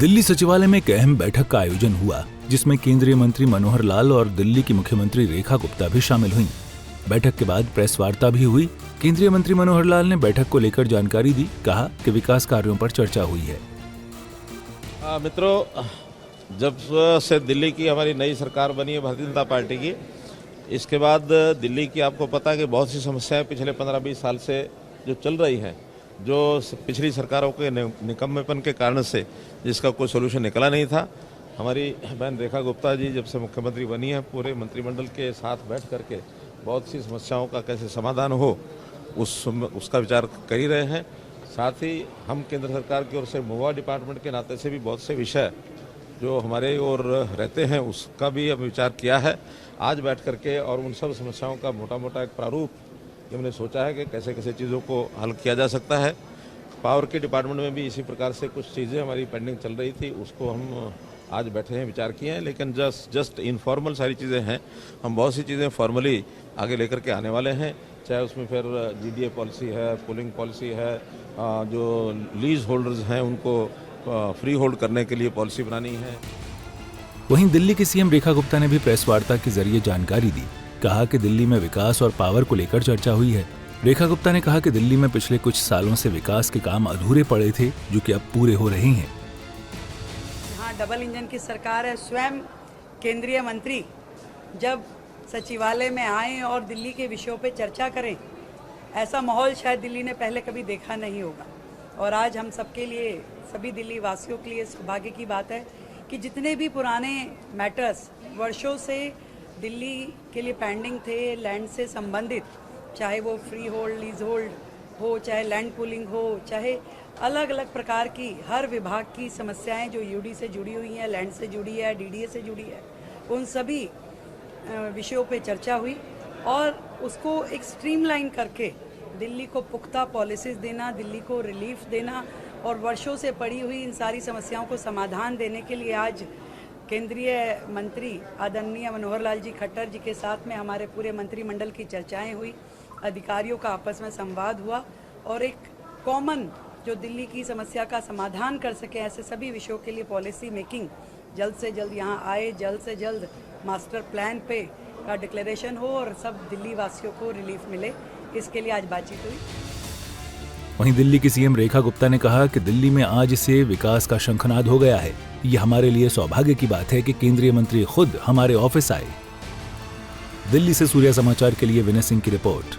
दिल्ली सचिवालय में एक अहम बैठक का आयोजन हुआ, जिसमें केंद्रीय मंत्री मनोहर लाल और दिल्ली की मुख्यमंत्री रेखा गुप्ता भी शामिल हुईं। बैठक के बाद प्रेस वार्ता भी हुई। केंद्रीय मंत्री मनोहर लाल ने बैठक को लेकर जानकारी दी। कहा कि विकास कार्यों पर चर्चा हुई है। मित्रों, जब से दिल्ली की हमारी नई सरकार बनी है भारतीय जनता पार्टी की, इसके बाद दिल्ली की आपको पता है कि बहुत सी समस्याएं पिछले 15-20 साल से जो चल रही हैं, जो पिछली सरकारों के निकम्मेपन के कारण से जिसका कोई सोल्यूशन निकला नहीं था। हमारी बहन रेखा गुप्ता जी जब से मुख्यमंत्री बनी है, पूरे मंत्रिमंडल के साथ बैठ करके बहुत सी समस्याओं का कैसे समाधान हो उसका विचार कर ही रहे हैं। साथ ही हम केंद्र सरकार की ओर से मुआ डिपार्टमेंट के नाते से भी बहुत से विषय जो हमारे ओर रहते हैं उसका भी हम विचार किया है आज बैठ करके, और उन सब समस्याओं का मोटा मोटा एक प्रारूप हमने सोचा है कि कैसे कैसे चीज़ों को हल किया जा सकता है। पावर के डिपार्टमेंट में भी इसी प्रकार से कुछ चीज़ें हमारी पेंडिंग चल रही थी, उसको हम आज बैठे हैं, विचार किए हैं, लेकिन जस्ट इनफॉर्मल सारी चीज़ें हैं। हम बहुत सी चीज़ें फॉर्मली आगे लेकर के आने वाले हैं, चाहे उसमें फिर जीडीए पॉलिसी है, पूलिंग पॉलिसी है, जो लीज होल्डर्स हैं उनको फ्री होल्ड करने के लिए पॉलिसी बनानी है। वहीं दिल्ली की सीएम रेखा गुप्ता ने भी प्रेस वार्ता के जरिए जानकारी दी। कहा कि दिल्ली में विकास और पावर को लेकर चर्चा हुई है। रेखा गुप्ता ने कहा कि दिल्ली में पिछले कुछ सालों से विकास के काम अधूरे पड़े थे, जो कि अब पूरे हो रहे हैं। यहाँ डबल इंजन की सरकार है। स्वयं केंद्रीय मंत्री जब सचिवालय में आए और दिल्ली के विषयों पे चर्चा करें, ऐसा माहौल शायद दिल्ली ने पहले कभी देखा नहीं होगा। और आज हम सबके लिए, सभी दिल्ली वासियों के लिए सौभाग्य की बात है कि जितने भी पुराने मैटर्स वर्षों से दिल्ली के लिए पेंडिंग थे, लैंड से संबंधित, चाहे वो फ्री होल्ड, लीज होल्ड हो, चाहे लैंड पूलिंग हो, चाहे अलग अलग प्रकार की हर विभाग की समस्याएं जो यूडी से जुड़ी हुई हैं, लैंड से जुड़ी है, डीडीए से जुड़ी है, उन सभी विषयों पे चर्चा हुई और उसको एक स्ट्रीमलाइन करके दिल्ली को पुख्ता पॉलिसीज देना, दिल्ली को रिलीफ देना और वर्षों से पड़ी हुई इन सारी समस्याओं को समाधान देने के लिए आज केंद्रीय मंत्री आदरणीय मनोहर लाल जी खट्टर जी के साथ में हमारे पूरे मंत्रिमंडल की चर्चाएं हुई, अधिकारियों का आपस में संवाद हुआ और एक कॉमन जो दिल्ली की समस्या का समाधान कर सके, ऐसे सभी विषयों के लिए पॉलिसी मेकिंग जल्द से जल्द यहाँ आए, जल्द से जल्द मास्टर प्लान पे का डिक्लेरेशन हो और सब दिल्ली वासियों को रिलीफ मिले, इसके लिए आज बातचीत हुई। वहीं दिल्ली की सीएम रेखा गुप्ता ने कहा कि दिल्ली में आज से विकास का शंखनाद हो गया है। ये हमारे लिए सौभाग्य की बात है कि केंद्रीय मंत्री खुद हमारे ऑफिस आए। दिल्ली से सूर्या समाचार के लिए विनय सिंह की रिपोर्ट।